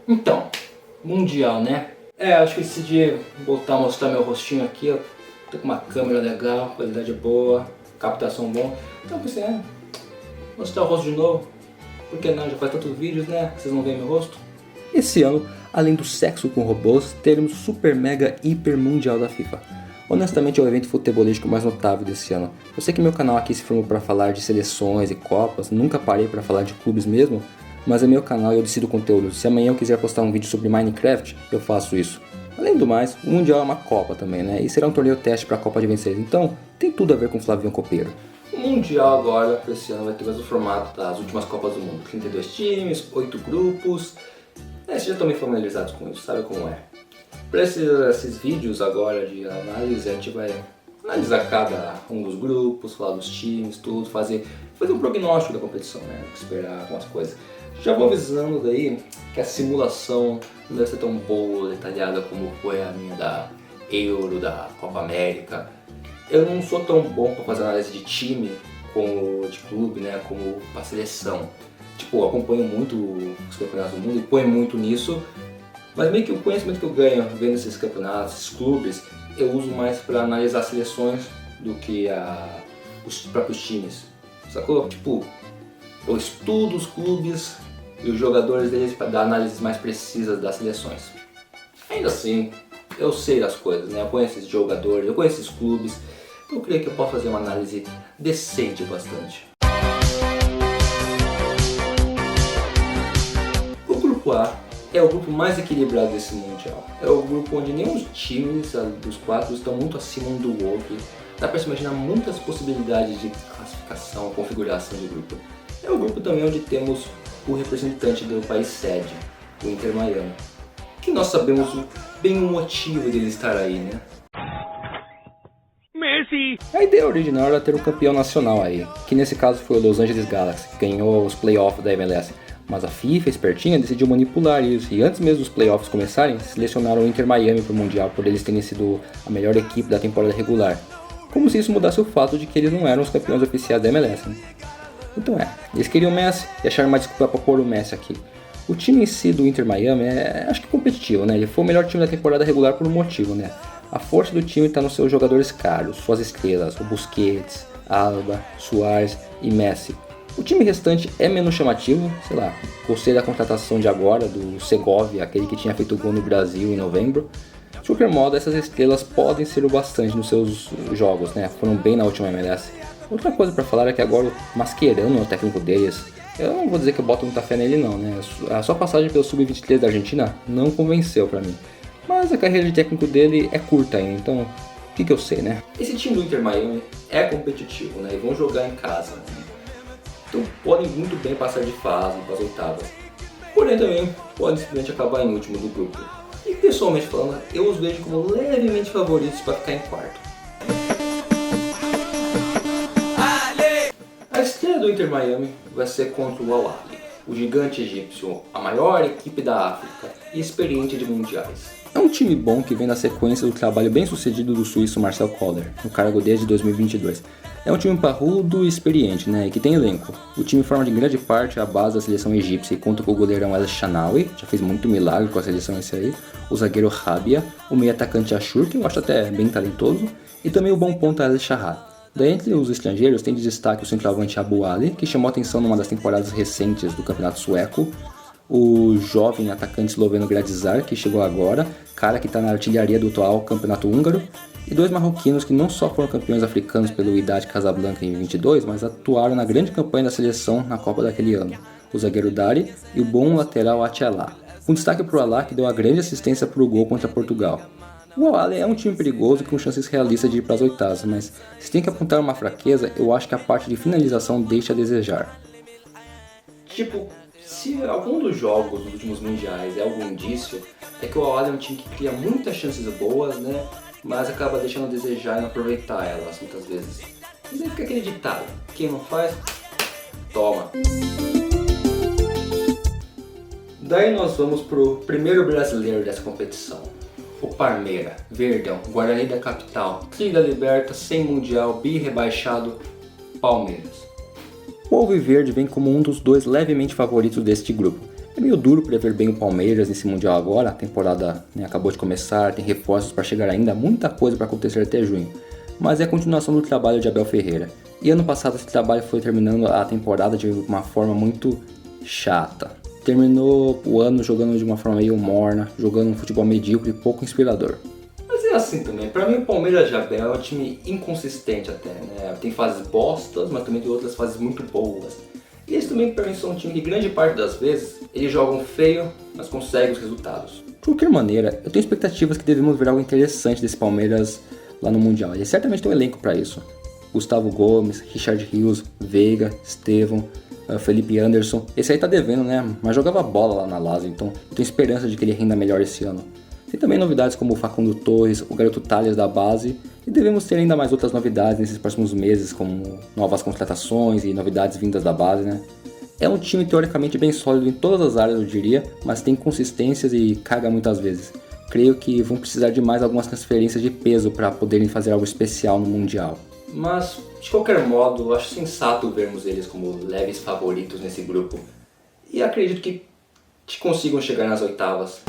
Então, Mundial, né? Acho que decidi mostrar meu rostinho aqui, ó. Tô com uma câmera legal, qualidade boa, captação bom. Então pensei, mostrar o rosto de novo. Por que não? Já faz tantos vídeos, né? Vocês não veem meu rosto. Esse ano, além do sexo com robôs, teremos o Super Mega Hiper Mundial da FIFA. Honestamente é o evento futebolístico mais notável desse ano. Eu sei que meu canal aqui se formou para falar de seleções e copas, nunca parei para falar de clubes mesmo, mas é meu canal e eu decido o conteúdo. Se amanhã eu quiser postar um vídeo sobre Minecraft, eu faço isso. Além do mais, o Mundial é uma Copa também, né? E será um torneio teste para a Copa de 26, então tem tudo a ver com o Flavinho Copeiro. O Mundial agora, para esse ano, vai ter o mesmo formato das últimas Copas do Mundo. 32 times, 8 grupos. Vocês já estão bem familiarizados com isso, sabe como é. Para esses vídeos agora de análise, a gente vai analisar cada um dos grupos, falar dos times, tudo, fazer um prognóstico da competição, né? Esperar algumas coisas. Já vou avisando daí que a simulação não deve ser tão boa, detalhada como foi a minha da Euro, da Copa América. Eu não sou tão bom para fazer análise de time como de clube, né? Como para seleção. Tipo, eu acompanho muito os campeonatos do mundo e ponho muito nisso. Mas meio que o conhecimento que eu ganho vendo esses campeonatos, esses clubes, eu uso mais para analisar seleções do que os próprios times, sacou? Tipo, eu estudo os clubes e os jogadores deles para dar análises mais precisas das seleções. Ainda assim, eu sei das coisas, né? Eu conheço esses jogadores, eu conheço esses clubes, eu creio que eu posso fazer uma análise decente bastante. O grupo A é o grupo mais equilibrado desse Mundial. É o grupo onde nenhum dos times dos quatro estão muito acima um do outro. Dá para se imaginar muitas possibilidades de classificação, configuração de grupo. É o grupo também onde temos o representante do país sede, o Inter Miami. Que nós sabemos bem o motivo dele estar aí, né? Messi! A ideia original era ter um campeão nacional aí, que nesse caso foi o Los Angeles Galaxy, que ganhou os playoffs da MLS. Mas a FIFA, espertinha, decidiu manipular isso e antes mesmo dos playoffs começarem, selecionaram o Inter Miami para o Mundial por eles terem sido a melhor equipe da temporada regular. Como se isso mudasse o fato de que eles não eram os campeões oficiais da MLS, né? Então eles queriam o Messi e acharam uma desculpa para pôr o Messi aqui. O time em si do Inter Miami acho que competitivo, né? Ele foi o melhor time da temporada regular por um motivo, né? A força do time está nos seus jogadores caros, suas estrelas, o Busquets, Alba, Suárez e Messi. O time restante é menos chamativo, sei lá, gostei da contratação de agora, do Segovia, aquele que tinha feito gol no Brasil em novembro. De qualquer modo, essas estrelas podem ser o bastante nos seus jogos, né? Foram bem na última MLS. Outra coisa para falar é que agora o Mascherano, o técnico deles, eu não vou dizer que eu boto muita fé nele não, né? A sua passagem pelo Sub-23 da Argentina não convenceu para mim. Mas a carreira de técnico dele é curta ainda, então o que eu sei, né? Esse time do Inter Miami é competitivo, né? E vão jogar em casa, né? Então podem muito bem passar de fase para as oitavas. Porém também podem simplesmente acabar em último do grupo. E pessoalmente falando, eu os vejo como levemente favoritos para ficar em quarto. A estreia do Inter Miami vai ser contra o Al Ahly, o gigante egípcio, a maior equipe da África e experiente de mundiais. É um time bom que vem na sequência do trabalho bem sucedido do suíço Marcel Koller, no cargo desde 2022. É um time parrudo e experiente, né, e que tem elenco. O time forma de grande parte a base da seleção egípcia e conta com o goleirão El Shanawi, já fez muito milagre com a seleção esse aí, o zagueiro Rabia, o meio atacante Ashur, que eu acho até bem talentoso, e também o bom ponta El Shahad. Dentre os estrangeiros tem de destaque o centroavante Abu Ali, que chamou atenção numa das temporadas recentes do campeonato sueco, o jovem atacante esloveno Gradzar, que chegou agora, cara que está na artilharia do atual campeonato húngaro, e dois marroquinos que não só foram campeões africanos pelo Wydad Casablanca em 22, mas atuaram na grande campanha da seleção na Copa daquele ano, o zagueiro Dari e o bom lateral Atialá. Com destaque para o Alá, que deu a grande assistência para o gol contra Portugal. O Al Ahly é um time perigoso com chances realistas de ir para as oitavas, mas se tem que apontar uma fraqueza, eu acho que a parte de finalização deixa a desejar. Tipo, se algum dos jogos dos últimos mundiais é algum indício, é que o Al Ahly é um time que cria muitas chances boas, né? Mas acaba deixando a desejar e não aproveitar elas muitas vezes. Mas aí fica aquele ditado, quem não faz, toma. Daí nós vamos pro primeiro brasileiro dessa competição. O Parmeira, Verdão, Guarani da Capital, Tri da Liberta, sem Mundial, bi-rebaixado, Palmeiras. O Alviverde vem como um dos dois levemente favoritos deste grupo. É meio duro prever bem o Palmeiras nesse Mundial agora, a temporada acabou de começar, tem reforços para chegar ainda, muita coisa para acontecer até junho. Mas é a continuação do trabalho de Abel Ferreira. E ano passado esse trabalho foi terminando a temporada de uma forma muito chata. Terminou o ano jogando de uma forma meio morna, jogando um futebol medíocre e pouco inspirador. Mas é assim também, pra mim o Palmeiras de Abel é um time inconsistente até, né? Tem fases bostas, mas também tem outras fases muito boas. E eles também pra mim são um time que grande parte das vezes eles jogam feio, mas conseguem os resultados. De qualquer maneira, eu tenho expectativas que devemos ver algo interessante desse Palmeiras lá no Mundial. Ele certamente tem um elenco para isso. Gustavo Gomes, Richard Rios, Veiga, Estevão, Felipe Anderson. Esse aí tá devendo, né? Mas jogava bola lá na Lazio, então eu tenho esperança de que ele renda melhor esse ano. Tem também novidades como o Facundo Torres, o garoto Thales da base, e devemos ter ainda mais outras novidades nesses próximos meses, como novas contratações e novidades vindas da base, né? É um time teoricamente bem sólido em todas as áreas, eu diria, mas tem inconsistências e caga muitas vezes. Creio que vão precisar de mais algumas transferências de peso para poderem fazer algo especial no Mundial. Mas, de qualquer modo, acho sensato vermos eles como leves favoritos nesse grupo. E acredito que consigam chegar nas oitavas.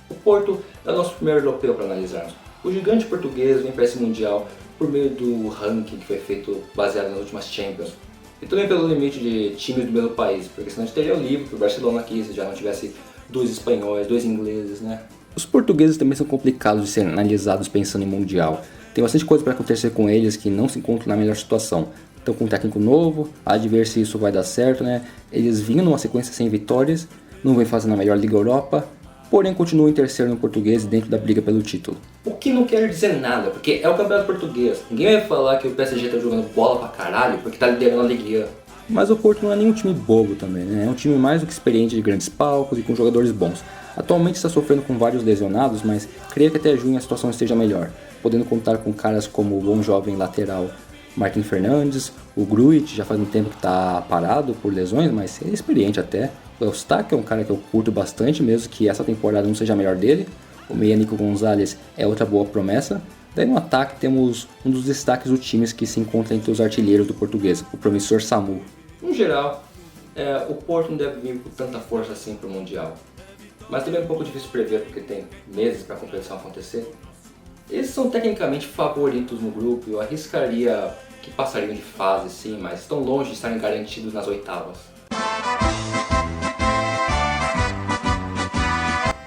O Porto é o nosso primeiro europeu para analisarmos. O gigante português vem para esse Mundial por meio do ranking que foi feito baseado nas últimas Champions. E também pelo limite de times do mesmo país, porque senão a gente teria o Liverpool, o Barcelona aqui, se já não tivesse 2 espanhóis, 2 ingleses, né? Os portugueses também são complicados de serem analisados pensando em Mundial. Tem bastante coisa para acontecer com eles que não se encontram na melhor situação. Estão com um técnico novo, há de ver se isso vai dar certo, né? Eles vinham numa sequência sem vitórias, não vem fazendo a melhor Liga Europa, porém continuam em terceiro no português dentro da briga pelo título. O que não quer dizer nada, porque é o campeonato português. Ninguém vai falar que o PSG tá jogando bola pra caralho porque tá liderando a Liga. Mas o Porto não é nenhum time bobo também, né? É um time mais do que experiente de grandes palcos e com jogadores bons. Atualmente está sofrendo com vários lesionados, mas creio que até junho a situação esteja melhor, podendo contar com caras como o bom jovem lateral Martin Fernandes, o Gruitch já faz um tempo que está parado por lesões, mas ele é experiente até. O Eustáquio é um cara que eu curto bastante, mesmo que essa temporada não seja a melhor dele. O meia Nico Gonzalez é outra boa promessa. Daí no ataque temos um dos destaques do time que se encontra entre os artilheiros do português, o promissor Samu. No geral, o Porto não deve vir com tanta força assim para o Mundial. Mas também é um pouco difícil prever porque tem meses para a competição acontecer. Eles são tecnicamente favoritos no grupo, eu arriscaria que passariam de fase sim, mas estão longe de estarem garantidos nas oitavas.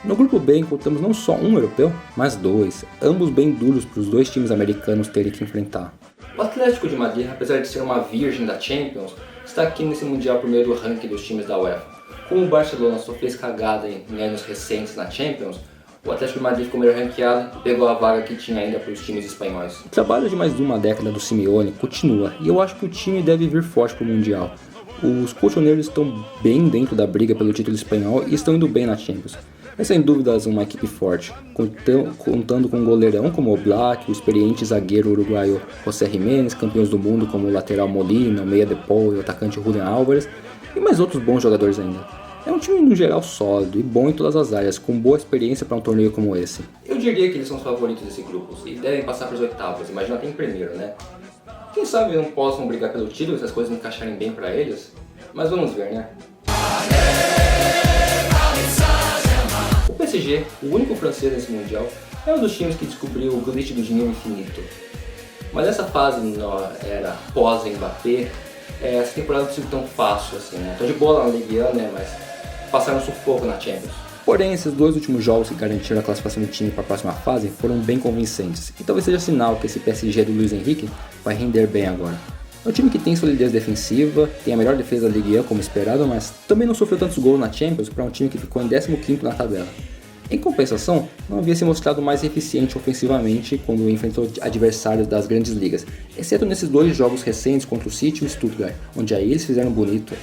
No grupo B encontramos não só um europeu, mas 2, ambos bem duros para os dois times americanos terem que enfrentar. O Atlético de Madrid, apesar de ser uma virgem da Champions, está aqui nesse Mundial por meio do ranking dos times da UEFA. Como o Barcelona só fez cagada em anos recentes na Champions, o Atlético de Madrid ficou melhor ranqueado e pegou a vaga que tinha ainda para os times espanhóis. O trabalho de mais de uma década do Simeone continua e eu acho que o time deve vir forte para o Mundial. Os colchoneiros estão bem dentro da briga pelo título espanhol e estão indo bem na Champions. É sem dúvidas uma equipe forte, contando com um goleirão como o Black, o experiente zagueiro uruguaio José Jiménez, campeões do mundo como o lateral Molina, o meia Depol e o atacante Julián Álvares, e mais outros bons jogadores ainda. É um time no geral sólido e bom em todas as áreas, com boa experiência para um torneio como esse. Eu diria que eles são os favoritos desse grupo e devem passar para as oitavas, imagina até em primeiro, né? Quem sabe não possam brigar pelo título se as coisas encaixarem bem para eles, mas vamos ver, né? O PSG, o único francês nesse Mundial, é um dos times que descobriu o glitch do dinheiro infinito. Mas essa fase na era pós-Mbappé, essa temporada não foi tão fácil assim, né? Tô de bola na Ligue 1, né? Mas passaram um sufoco na Champions. Porém, esses dois últimos jogos que garantiram a classificação do time para a próxima fase foram bem convincentes, e talvez seja sinal que esse PSG do Luiz Henrique vai render bem agora. É um time que tem solidez defensiva, tem a melhor defesa da Ligue 1 como esperado, mas também não sofreu tantos gols na Champions para um time que ficou em 15º na tabela. Em compensação, não havia se mostrado mais eficiente ofensivamente quando enfrentou adversários das grandes ligas, exceto nesses dois jogos recentes contra o City e o Stuttgart, onde aí eles fizeram bonito.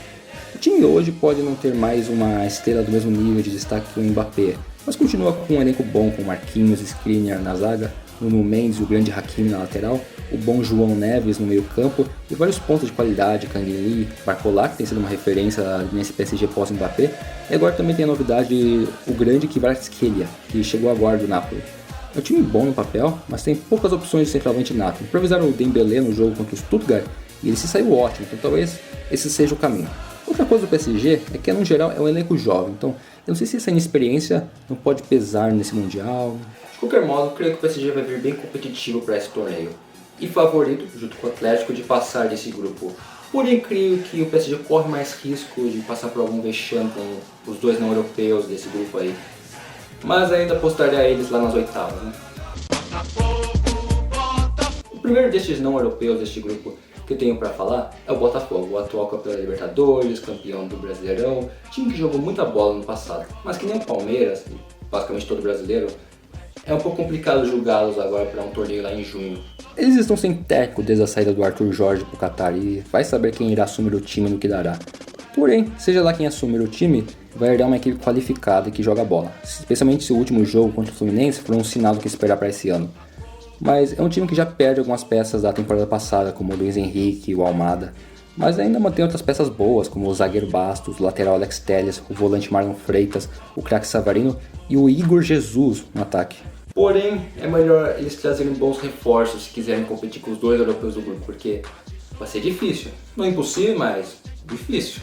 O time hoje pode não ter mais uma estrela do mesmo nível de destaque que o Mbappé, mas continua com um elenco bom com Marquinhos, Skriniar na zaga, Nuno Mendes e o grande Hakimi na lateral, o bom João Neves no meio campo e vários pontos de qualidade, Kang Lee, Barcola, que tem sido uma referência nesse PSG pós-Mbappé, e agora também tem a novidade o grande Kvaratskhelia, que chegou agora do Napoli. É um time bom no papel, mas tem poucas opções de centroavante nato. Improvisaram o Dembélé no jogo contra o Stuttgart e ele se saiu ótimo, então talvez esse seja o caminho. Outra coisa do PSG é que, no geral, é um elenco jovem, então eu não sei se essa inexperiência não pode pesar nesse Mundial. De qualquer modo, creio que o PSG vai vir bem competitivo para esse torneio e favorito, junto com o Atlético, de passar desse grupo. Porém, creio que o PSG corre mais risco de passar por algum vexame com os dois não europeus desse grupo aí. Mas ainda apostaria a eles lá nas oitavas, né? O primeiro destes não europeus deste grupo que eu tenho para falar é o Botafogo, o atual campeão da Libertadores, campeão do Brasileirão, time que jogou muita bola no passado, mas que nem o Palmeiras, basicamente todo brasileiro, é um pouco complicado julgá-los agora para um torneio lá em junho. Eles estão sem técnico desde a saída do Arthur Jorge pro Qatar e vai saber quem irá assumir o time no que dará. Porém, seja lá quem assumir o time, vai herdar uma equipe qualificada e que joga bola, especialmente se o último jogo contra o Fluminense for um sinal do que esperar para esse ano. Mas é um time que já perde algumas peças da temporada passada, como o Luiz Henrique e o Almada, mas ainda mantém outras peças boas, como o zagueiro Bastos, o lateral Alex Telles, o volante Marlon Freitas, o craque Savarino e o Igor Jesus no ataque. Porém, é melhor eles trazerem bons reforços se quiserem competir com os dois europeus do grupo, porque vai ser difícil. Não é impossível, mas difícil.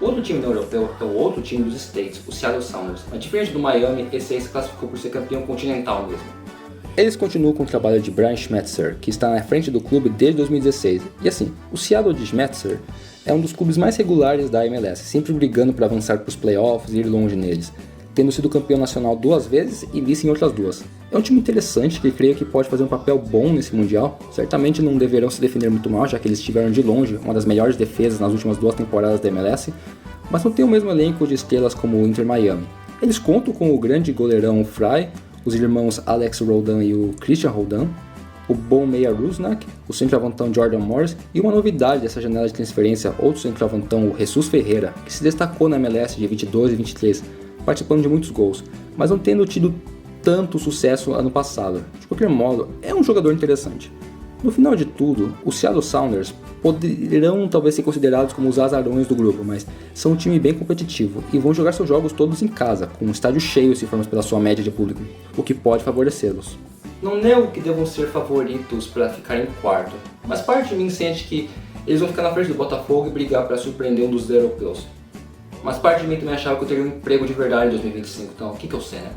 Outro time não europeu é o outro time dos States, o Seattle Sounders. Mas diferente do Miami, esse aí se classificou por ser campeão continental mesmo. Eles continuam com o trabalho de Brian Schmetzer, que está na frente do clube desde 2016. E assim, o Seattle de Schmetzer é um dos clubes mais regulares da MLS, sempre brigando para avançar para os playoffs e ir longe neles, tendo sido campeão nacional 2 vezes e vice em outras 2. É um time interessante que creio que pode fazer um papel bom nesse Mundial. Certamente não deverão se defender muito mal, já que eles tiveram de longe uma das melhores defesas nas últimas 2 temporadas da MLS, mas não tem o mesmo elenco de estrelas como o Inter Miami. Eles contam com o grande goleirão Fry, os irmãos Alex Roldan e o Christian Roldan, o bom meia Rusnak, o centroavantão Jordan Morris e uma novidade dessa janela de transferência, outro centroavantão, o Jesus Ferreira, que se destacou na MLS de 22 e 23, participando de muitos gols, mas não tendo tido tanto sucesso ano passado. De qualquer modo, é um jogador interessante. No final de tudo, os Seattle Sounders poderão talvez ser considerados como os azarões do grupo, mas são um time bem competitivo e vão jogar seus jogos todos em casa, com um estádio cheio se formos pela sua média de público, o que pode favorecê-los. Não nego que devam ser favoritos para ficar em quarto, mas parte de mim sente que eles vão ficar na frente do Botafogo e brigar para surpreender um dos europeus. Mas parte de mim também achava que eu teria um emprego de verdade em 2025, então o que eu sei, né?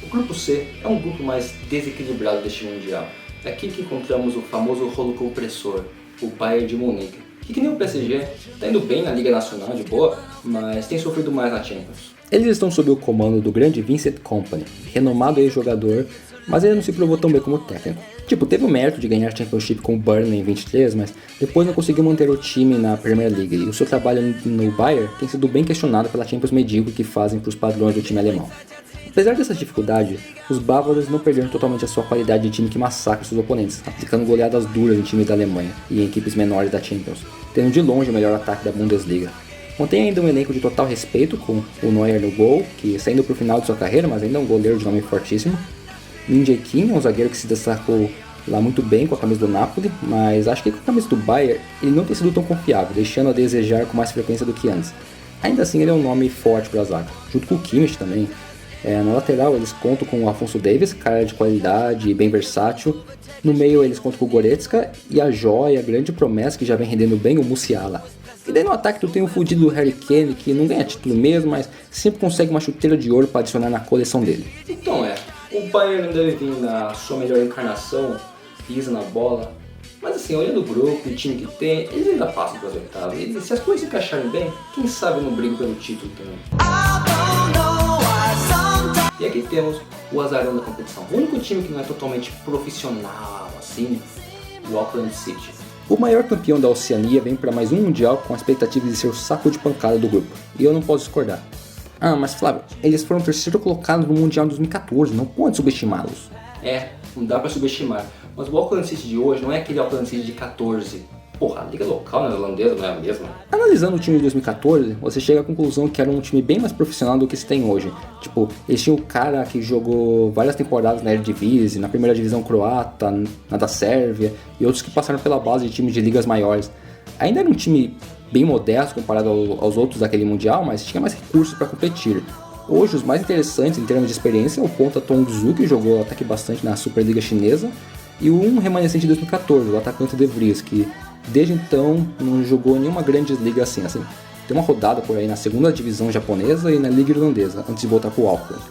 O grupo C é um grupo mais desequilibrado deste Mundial. É aqui que encontramos o famoso rolo compressor, o Bayern de Munique, que nem o PSG, está indo bem na Liga Nacional de boa, mas tem sofrido mais na Champions. Eles estão sob o comando do grande Vincent Kompany, renomado ex-jogador, mas ele não se provou tão bem como técnico. Teve o mérito de ganhar a Championship com o Burnley em 23, mas depois não conseguiu manter o time na Premier League, e o seu trabalho no Bayern tem sido bem questionado pela Champions medíocre que fazem para os padrões do time alemão. Apesar dessas dificuldades, os bávaros não perderam totalmente a sua qualidade de time que massacra seus oponentes, aplicando goleadas duras em times da Alemanha e em equipes menores da Champions, tendo de longe o melhor ataque da Bundesliga. Mantém ainda um elenco de total respeito, com o Neuer no gol, que saindo para o final de sua carreira, mas ainda é um goleiro de nome fortíssimo. Min Jae-kim, um zagueiro que se destacou lá muito bem com a camisa do Napoli, mas acho que com a camisa do Bayern ele não tem sido tão confiável, deixando a desejar com mais frequência do que antes. Ainda assim ele é um nome forte para a zaga, junto com o Kimmich também. Na lateral eles contam com o Alphonso Davies, cara de qualidade e bem versátil. No meio eles contam com o Goretzka e a joia, a grande promessa que já vem rendendo bem, o Musiala. E daí no ataque tu tem o fudido Harry Kane, que não ganha título mesmo, mas sempre consegue uma chuteira de ouro para adicionar na coleção dele. Então o Bayern não deve vir na sua melhor encarnação, pisa na bola, mas assim, olhando o grupo e o time que tem, eles ainda passam para as oitavas. E se as coisas se encaixarem bem, quem sabe não brigam pelo título também. E aqui temos o azarão da competição, o único time que não é totalmente profissional assim, o Auckland City. O maior campeão da Oceania vem para mais um Mundial com a expectativa de ser o saco de pancada do grupo, e eu não posso discordar. Mas Flávio, eles foram terceiro colocados no Mundial de 2014, não pode subestimá-los. Não dá pra subestimar, mas o Auckland City de hoje não é aquele Auckland City de 14. Porra, a liga local neerlandesa não é a mesma. Analisando o time de 2014, você chega à conclusão que era um time bem mais profissional do que se tem hoje. Eles tinham o cara que jogou várias temporadas na Eredivisie, na primeira divisão croata, na da Sérvia, e outros que passaram pela base de times de ligas maiores. Ainda era um time bem modesto comparado aos outros daquele Mundial, mas tinha mais recursos para competir. Hoje os mais interessantes em termos de experiência é o ponta Tongzu, que jogou até que bastante na Superliga Chinesa, e um remanescente de 2014, o atacante De Vries, que desde então não jogou nenhuma grande liga assim. Tem uma rodada por aí na segunda divisão japonesa e na liga irlandesa, antes de voltar pro Auckland.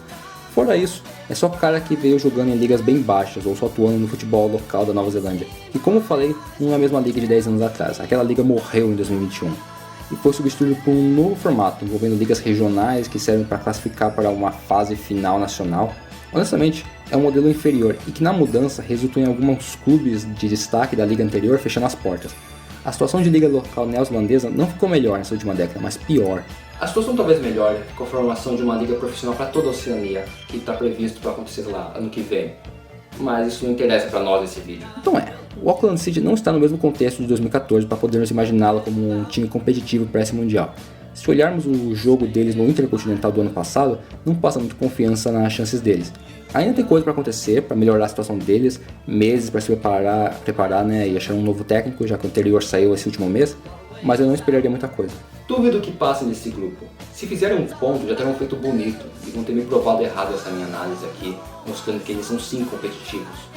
Fora isso, é só cara que veio jogando em ligas bem baixas ou só atuando no futebol local da Nova Zelândia. E como eu falei, não é a mesma liga de 10 anos atrás, aquela liga morreu em 2021. E foi substituído por um novo formato, envolvendo ligas regionais que servem para classificar para uma fase final nacional. Honestamente, é um modelo inferior e que na mudança resultou em alguns clubes de destaque da liga anterior fechando as portas. A situação de liga local neozelandesa não ficou melhor nessa última década, mas pior. A situação talvez melhore com a formação de uma liga profissional para toda a Oceania, que está previsto para acontecer lá ano que vem. Mas isso não interessa para nós nesse vídeo. Então o Auckland City não está no mesmo contexto de 2014 para podermos imaginá-lo como um time competitivo para esse Mundial. Se olharmos o jogo deles no Intercontinental do ano passado, não passa muito confiança nas chances deles. Ainda tem coisa para acontecer, para melhorar a situação deles, meses para se preparar, né, e achar um novo técnico, já que o anterior saiu esse último mês, mas eu não esperaria muita coisa. Duvido que passem nesse grupo. Se fizerem um ponto, já terão feito bonito e vão ter me provado errado essa minha análise aqui, mostrando que eles são sim competitivos.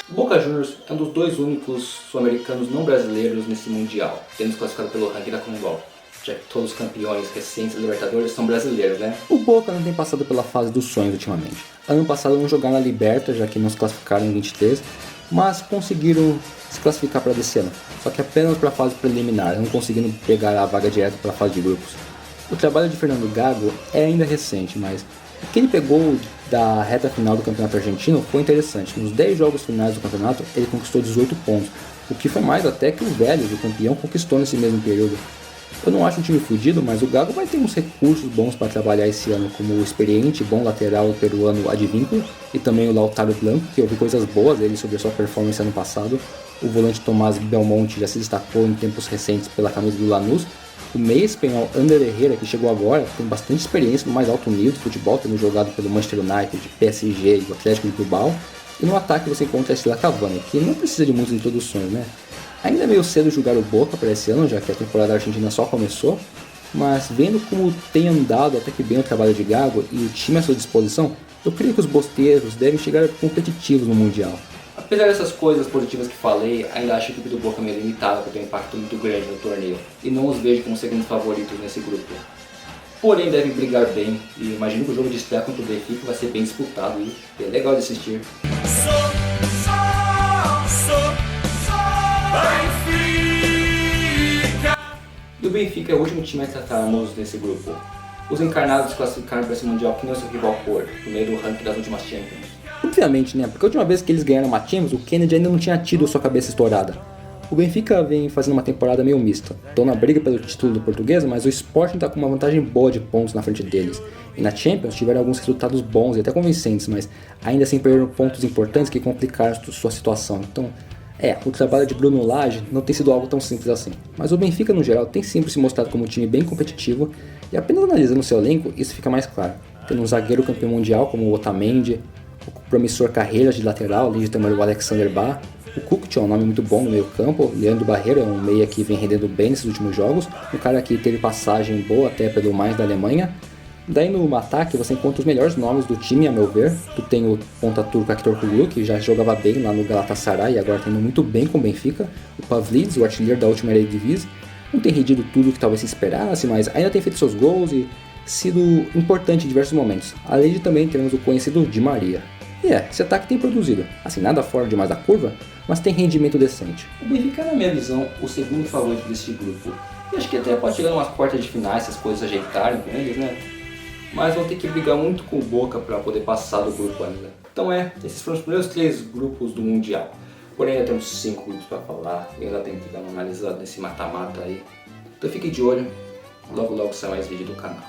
Boca Juniors é um dos dois únicos sul-americanos não brasileiros nesse Mundial, tendo se classificado pelo ranking da Conmebol, já que todos os campeões recentes da Libertadores são brasileiros, né? O Boca não tem passado pela fase dos sonhos ultimamente. Ano passado não jogaram na Liberta, já que não se classificaram em 23, mas conseguiram se classificar para desse ano, só que apenas para a fase preliminar, não conseguindo pegar a vaga direta para a fase de grupos. O trabalho de Fernando Gago é ainda recente, mas o que ele pegou da reta final do campeonato argentino foi interessante. Nos 10 jogos finais do campeonato, ele conquistou 18 pontos, o que foi mais até que o Vélez, o campeão, conquistou nesse mesmo período. Eu não acho um time fudido, mas o Gago vai ter uns recursos bons para trabalhar esse ano, como o experiente e bom lateral peruano Advíncula, e também o Lautaro Blanco, que eu vi coisas boas dele sobre a sua performance ano passado. O volante Tomás Belmonte já se destacou em tempos recentes pela camisa do Lanús. O meia espanhol Ander Herrera, que chegou agora, tem bastante experiência no mais alto nível do futebol, tendo jogado pelo Manchester United, PSG e o Atlético de Bilbao. E no ataque você encontra a Estrela Cavani, que não precisa de muitas introduções, né? Ainda é meio cedo julgar o Boca para esse ano, já que a temporada argentina só começou, mas vendo como tem andado até que bem o trabalho de Gago e o time à sua disposição, eu creio que os bosteiros devem chegar competitivos no Mundial. Apesar dessas coisas positivas que falei, ainda acho que o equipe do Boca é meio limitada por ter um impacto muito grande no torneio, e não os vejo como segundos favoritos nesse grupo. Porém devem brigar bem, e imagino que o jogo de estreia contra o Benfica vai ser bem disputado e é legal de assistir. E o Benfica é o último time a tratarmos nesse grupo. Os encarnados classificaram para esse Mundial que nem o seu rival Porto, no meio do ranking das últimas Champions. Obviamente, né? Porque a última vez que eles ganharam uma Champions, o Kennedy ainda não tinha tido sua cabeça estourada. O Benfica vem fazendo uma temporada meio mista. Estão na briga pelo título do português, mas o Sporting está com uma vantagem boa de pontos na frente deles. E na Champions tiveram alguns resultados bons e até convincentes, mas ainda assim perderam pontos importantes que complicaram sua situação. Então, o trabalho de Bruno Lage não tem sido algo tão simples assim. Mas o Benfica, no geral, tem sempre se mostrado como um time bem competitivo, e apenas analisando seu elenco, isso fica mais claro. Tendo um zagueiro campeão mundial como o Otamendi, o promissor Carreiras de lateral, além de ter o Alexander Bah, o Kukçu é um nome muito bom no meio campo, Leandro Barreiro é um meia que vem rendendo bem nesses últimos jogos, um cara que teve passagem boa até pelo Mainz da Alemanha. Daí no ataque você encontra os melhores nomes do time, a meu ver. Tu tem o ponta turco Aktürkoğlu, que já jogava bem lá no Galatasaray e agora está indo muito bem com o Benfica. O Pavlidis, o artilheiro da última Eredivisie, não tem rendido tudo o que talvez se esperasse, mas ainda tem feito seus gols e sido importante em diversos momentos. Além de também termos o conhecido Di Maria. E esse ataque tem produzido, assim, nada fora demais da curva, mas tem rendimento decente. O Benfica é, na minha visão, o segundo favorito desse grupo. E acho que até pode chegar umas quartas de finais se as coisas ajeitarem com eles, né? Mas vão ter que brigar muito com o Boca para poder passar do grupo ainda. Então esses foram os primeiros 3 grupos do Mundial. Porém ainda temos 5 grupos para falar e ainda tem que dar uma analisada nesse mata-mata aí. Então fique de olho, logo logo sai mais vídeo do canal.